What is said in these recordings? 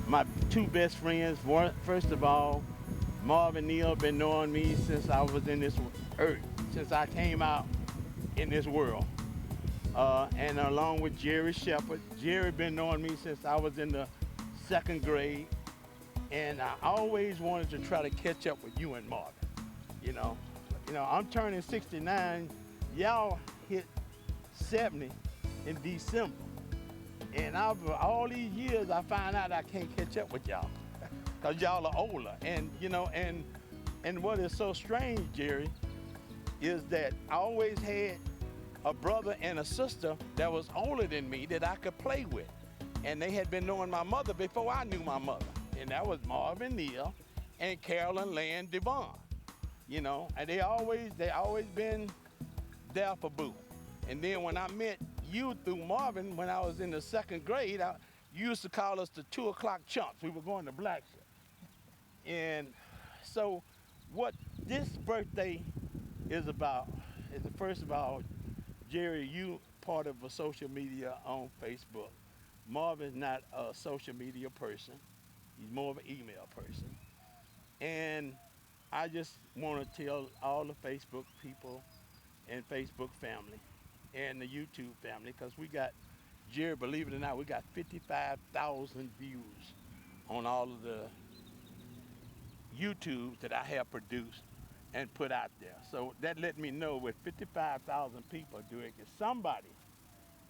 My two best friends, first of all, Marvin Neal been knowing me since I was in this earth, since I came out in this world. And along with Jerry Shepard, Jerry been knowing me since I was in the second grade, and I always wanted to try to catch up with you and Marvin. You know, I'm turning 69. Y'all hit 70 in December, and all these years I find out I can't catch up with y'all because y'all are older. And and what is so strange, Jerry, is that I always had a brother and a sister that was older than me that I could play with. And they had been knowing my mother before I knew my mother. And that was Marvin Neal and Carolyn Land Devon. And they always been there for Boo. And then when I met you through Marvin when I was in the second grade, you used to call us the 2 o'clock chumps. We were going to Blacksburg. And so what this birthday is about is, first of all, Jerry, you part of a social media on Facebook. Marvin's not a social media person. He's more of an email person. And I just want to tell all the Facebook people and Facebook family and the YouTube family, because we got, Jerry, believe it or not, we got 55,000 views on all of the YouTubes that I have produced and put out there. So that let me know with 55,000 people doing it, somebody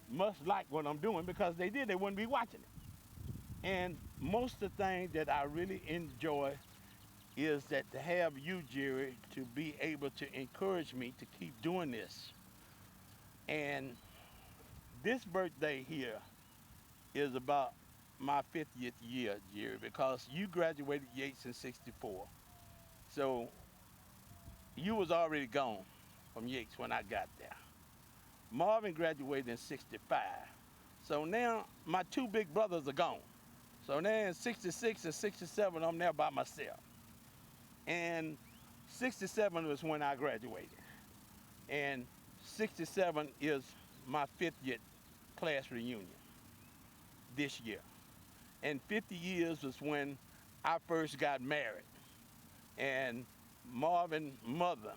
must like what I'm doing, because they wouldn't be watching it. And most of the things that I really enjoy is that to have you, Jerry, to be able to encourage me to keep doing this. And this birthday here is about my 50th year, Jerry, because you graduated Yates in 64. So you was already gone from Yates when I got there. Marvin graduated in 65. So now my two big brothers are gone. So now in 66 and 67, I'm there by myself. And 67 was when I graduated. And 67 is my 50th class reunion this year. And 50 years was when I first got married. And Marvin's mother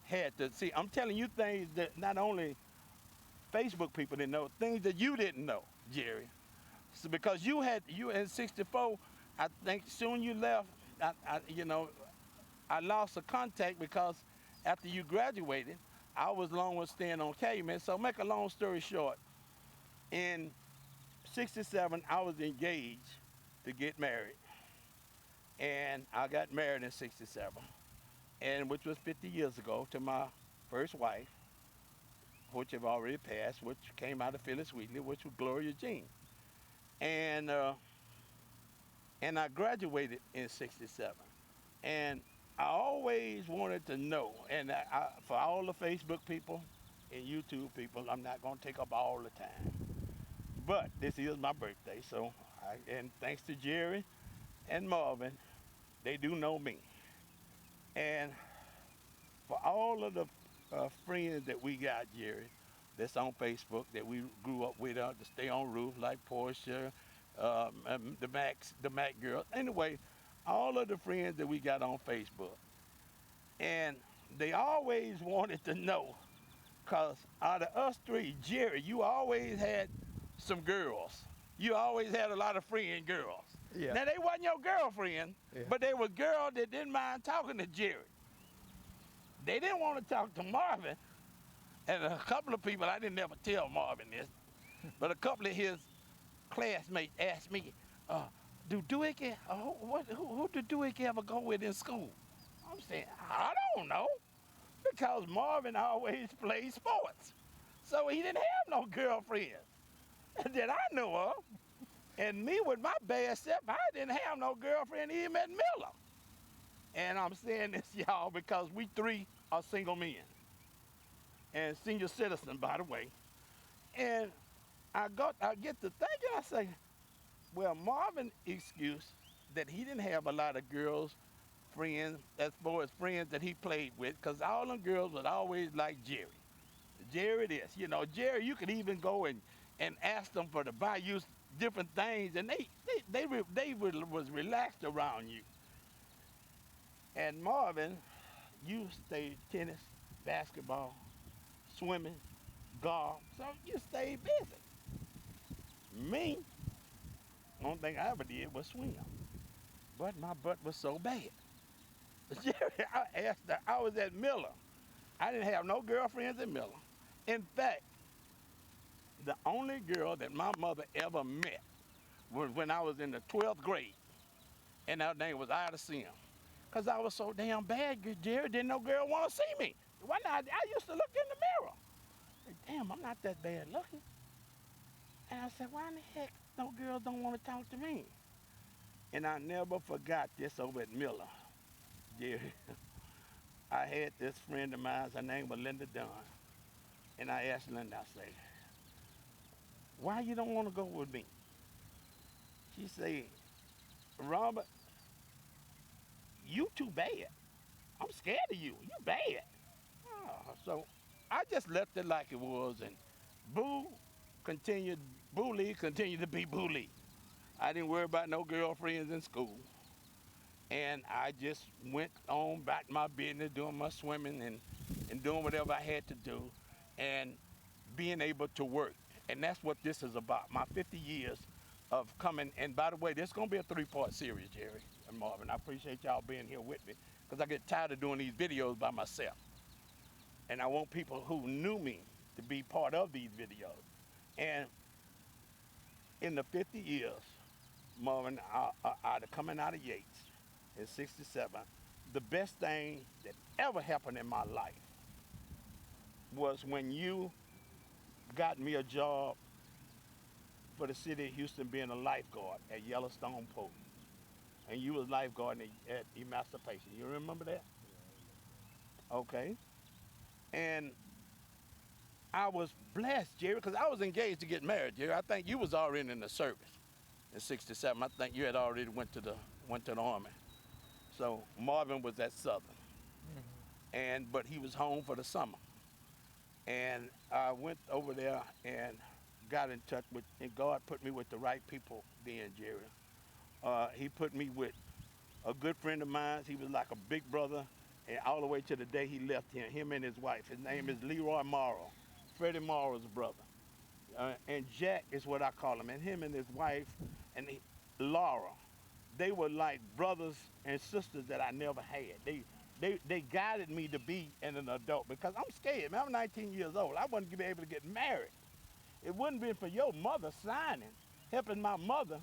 had to see, I'm telling you things that not only Facebook people didn't know, things that you didn't know, Jerry. So because you in 64, I think soon you left, I lost a contact because after you graduated, I was long with staying on Caveman. So make a long story short, in 67, I was engaged to get married. And I got married in 67, and which was 50 years ago, to my first wife, which have already passed, which came out of Phyllis Wheatley, which was Gloria Jean. And and I graduated in 67. And I always wanted to know, and for all the Facebook people and YouTube people, I'm not going to take up all the time. But this is my birthday, so and thanks to Jerry and Marvin, they do know me. And for all of the friends that we got, Jerry, that's on Facebook that we grew up with, to stay on roof, like Portia, the Mac girl. Anyway, all of the friends that we got on Facebook, and they always wanted to know, cause out of us three, Jerry, you always had some girls. You always had a lot of friend girls. Yeah. Now they wasn't your girlfriend, Yeah. but they were girls that didn't mind talking to Jerry. They didn't want to talk to Marvin, and a couple of people, I didn't ever tell Marvin this, but a couple of his classmates asked me, do Dewey, who did Dewey ever go with in school? I'm saying, I don't know, because Marvin always played sports. So he didn't have no girlfriend that I knew of. And me with my bad self, I didn't have no girlfriend even at Miller. And I'm saying this, y'all, because we three are single men and senior citizen, by the way. And I get to thinking, I say, well, Marvin excuse that he didn't have a lot of girls, friends, as far as friends that he played with, because all them girls would always like Jerry. Jerry this, Jerry, you could even go and ask them for to buy you different things, and was relaxed around you. And Marvin, you stayed tennis, basketball, swimming, golf, so you stayed busy. Me, only thing I ever did was swim, but my butt was so bad. Jerry, I was at Miller. I didn't have no girlfriends at Miller. In fact, the only girl that my mother ever met was when I was in the 12th grade, and her name was Ida Sim. Because I was so damn bad, Jerry, didn't no girl want to see me. Why not? I used to look in the mirror. Damn, I'm not that bad looking. And I said, why in the heck no girls don't want to talk to me? And I never forgot this over at Miller, Jerry. I had this friend of mine, her name was Linda Dunn. And I asked Linda, I said, why you don't want to go with me? She said, Robert, you too bad. I'm scared of you. You bad. Oh, so I just left it like it was, and Boo Lee continued to be Boo Lee. I didn't worry about no girlfriends in school. And I just went on back my business, doing my swimming and doing whatever I had to do, and being able to work. And that's what this is about, my 50 years of coming. And by the way, this is going to be a 3-part series, Jerry and Marvin. I appreciate y'all being here with me, because I get tired of doing these videos by myself. And I want people who knew me to be part of these videos. And in the 50 years, Marvin, out of coming out of Yates in 67, the best thing that ever happened in my life was when you got me a job for the city of Houston, being a lifeguard at Yellowstone Post. And you was lifeguarding at Emancipation. You remember that? Okay. And I was blessed, Jerry, because I was engaged to get married, Jerry. I think you was already in the service in 67. I think you had already went to the Army. So Marvin was at Southern. But he was home for the summer. And I went over there and got in touch with, and God put me with the right people then, Jerry. He put me with a good friend of mine. He was like a big brother, and all the way to the day he left here, him and his wife. His name is Leroy Morrow, Freddie Morrow's brother. And Jack is what I call him. And him and his wife, and Laura, they were like brothers and sisters that I never had. They guided me to be an adult, because I'm scared, man. I'm 19 years old. I wasn't be able to get married. It wouldn't be for your mother signing, helping my mother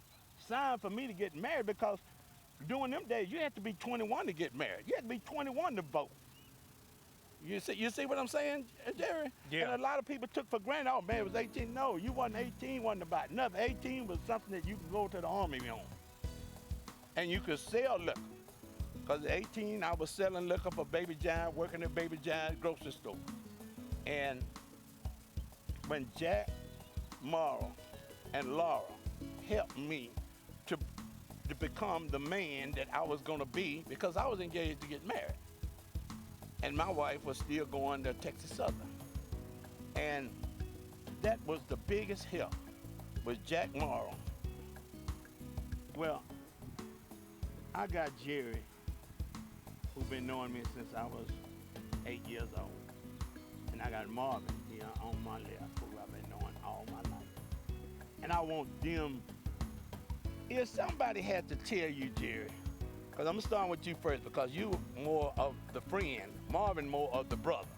sign for me to get married, because during them days, you had to be 21 to get married. You had to be 21 to vote. You see what I'm saying, Jerry? Yeah. And a lot of people took for granted, oh, man, it was 18. No, you wasn't 18, wasn't about nothing. 18 was something that you could go to the Army on. And you could sell liquor. Because at 18, I was selling liquor for Baby John, working at Baby John's grocery store. And when Jack Morrow and Laura helped me to become the man that I was going to be, because I was engaged to get married. And my wife was still going to Texas Southern. And that was the biggest help, was Jack Morrow. Well, I got Jerry, who's been knowing me since I was 8 years old. And I got Marvin here on my left, who I've been knowing all my life. And I want them, if somebody had to tell you, Jerry, because I'm starting with you first, because you more of the friend, Marvin more of the brother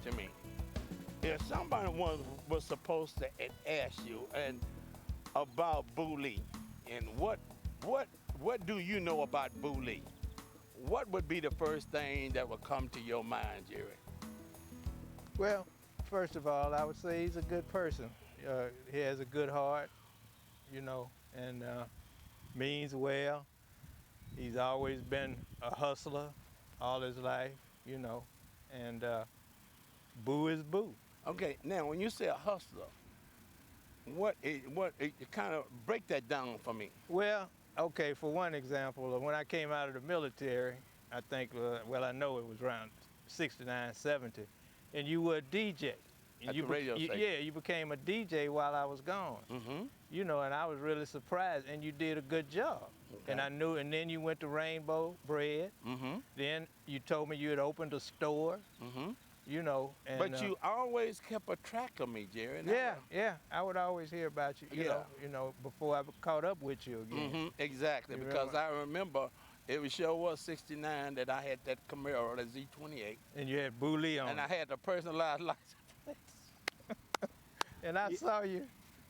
to me. If somebody was supposed to ask you and about Boo Lee, and what do you know about Boo Lee? What would be the first thing that would come to your mind, Jerry? Well, first of all, I would say he's a good person. He has a good heart, and means well. He's always been a hustler all his life, and Boo is Boo. Okay, now when you say a hustler, kind of break that down for me. Well, okay, for one example, when I came out of the military, I think, I know it was around 69, 70, and you were a DJ. At the radio station. Yeah, you became a DJ while I was gone. Mm-hmm. you know, and I was really surprised, and you did a good job. Okay. And I knew, and then you went to Rainbow Bread. Mm-hmm. Then you told me you had opened a store, Mm-hmm. you know. And, But you always kept a track of me, Jerry. and yeah, I would always hear about you, you know, before I caught up with you again. Mm-hmm. Exactly, You because remember? I remember it sure was 69 that I had that Camaro, the Z28. And you had Boo Lee on And it. I had the personalized license plate. And I saw you,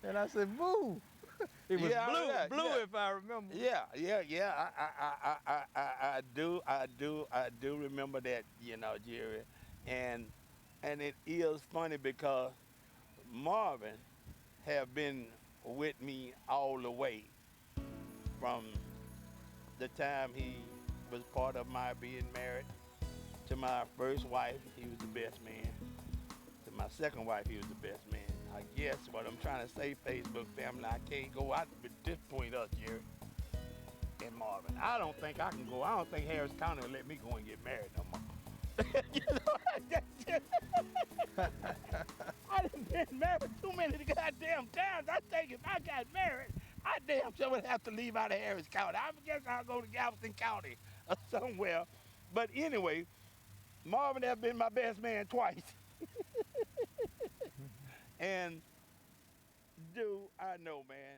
and I said, Boo. It was blue, if I remember. Yeah. I do remember that, you know, Jerry, and it is funny because Marvin have been with me all the way from the time he was part of my being married to my first wife. He was the best man. To my second wife, he was the best man. I guess what I'm trying to say, Facebook family, I can't go out with this point us, Jerry and Marvin. I don't think I can go. I don't think Harris County will let me go and get married no more. You know, I done been married too many goddamn times. I think if I got married, I damn sure would have to leave out of Harris County. I guess I'll go to Galveston County or somewhere. But anyway, Marvin has been my best man twice. And dude, I know, man.